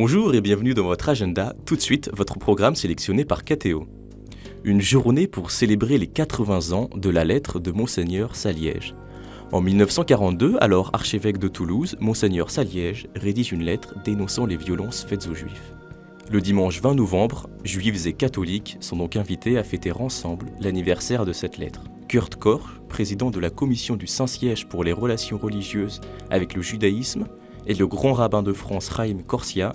Bonjour et bienvenue dans votre agenda, tout de suite votre programme sélectionné par KTO. Une journée pour célébrer les 80 ans de la lettre de Monseigneur Saliège. En 1942, alors archevêque de Toulouse, Monseigneur Saliège rédige une lettre dénonçant les violences faites aux Juifs. Le dimanche 20 novembre, Juifs et catholiques sont donc invités à fêter ensemble l'anniversaire de cette lettre. Kurt Koch, président de la commission du Saint-Siège pour les relations religieuses avec le judaïsme, et le grand rabbin de France Chaim Corsia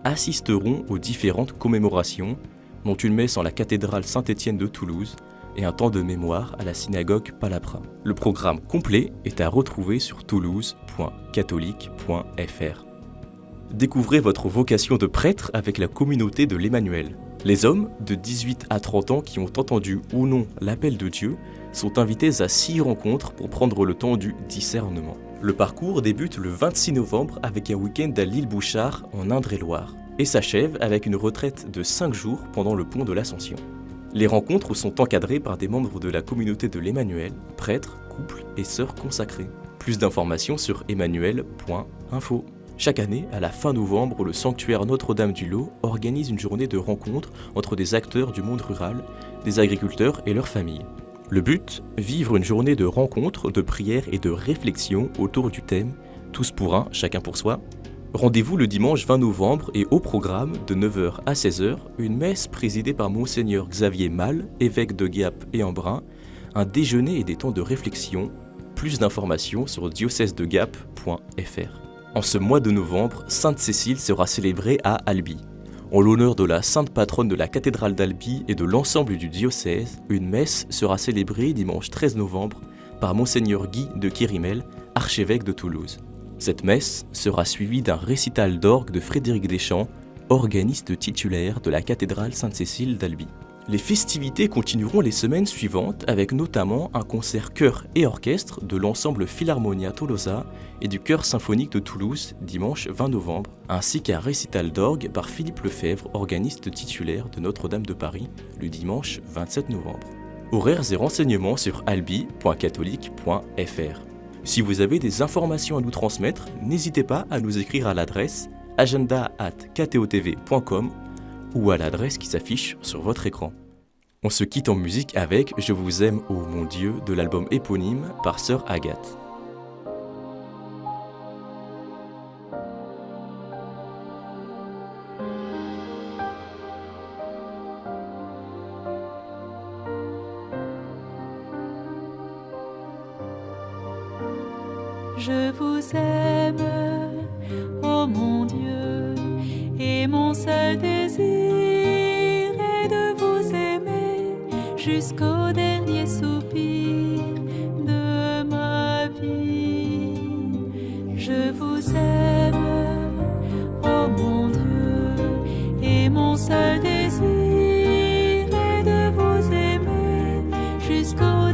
assisteront aux différentes commémorations, dont une messe en la cathédrale Saint-Étienne de Toulouse et un temps de mémoire à la synagogue Palapra. Le programme complet est à retrouver sur toulouse.catholique.fr. Découvrez votre vocation de prêtre avec la communauté de l'Emmanuel. Les hommes de 18 à 30 ans qui ont entendu ou non l'appel de Dieu sont invités à 6 rencontres pour prendre le temps du discernement. Le parcours débute le 26 novembre avec un week-end à l'île Bouchard en Indre-et-Loire et s'achève avec une retraite de 5 jours pendant le pont de l'Ascension. Les rencontres sont encadrées par des membres de la communauté de l'Emmanuel, prêtres, couples et sœurs consacrés. Plus d'informations sur emmanuel.info. Chaque année, à la fin novembre, le sanctuaire Notre-Dame-du-Lot organise une journée de rencontre entre des acteurs du monde rural, des agriculteurs et leurs familles. Le but, vivre une journée de rencontre, de prière et de réflexion autour du thème « Tous pour un, chacun pour soi ». Rendez-vous le dimanche 20 novembre et au programme, de 9h à 16h, une messe présidée par Monseigneur Xavier Malle, évêque de Gap et Embrun, un déjeuner et des temps de réflexion. Plus d'informations sur diocèsedegap.fr. En ce mois de novembre, Sainte Cécile sera célébrée à Albi. En l'honneur de la sainte patronne de la cathédrale d'Albi et de l'ensemble du diocèse, une messe sera célébrée dimanche 13 novembre par Monseigneur Guy de Quirimel, archevêque de Toulouse. Cette messe sera suivie d'un récital d'orgue de Frédéric Deschamps, organiste titulaire de la cathédrale Sainte-Cécile d'Albi. Les festivités continueront les semaines suivantes avec notamment un concert chœur et orchestre de l'ensemble Philharmonia Tolosa et du chœur symphonique de Toulouse dimanche 20 novembre, ainsi qu'un récital d'orgue par Philippe Lefebvre, organiste titulaire de Notre-Dame de Paris, le dimanche 27 novembre. Horaires et renseignements sur albi.catholique.fr. Si vous avez des informations à nous transmettre, n'hésitez pas à nous écrire à l'adresse agenda@ktotv.com ou à l'adresse qui s'affiche sur votre écran. On se quitte en musique avec « Je vous aime, ô mon Dieu » de l'album éponyme par Sœur Agathe. Je vous aime, ô mon Dieu, et mon seul désir est de vous aimer jusqu'au dernier soupir de ma vie. Je vous aime, ô mon Dieu, et mon seul désir est de vous aimer jusqu'au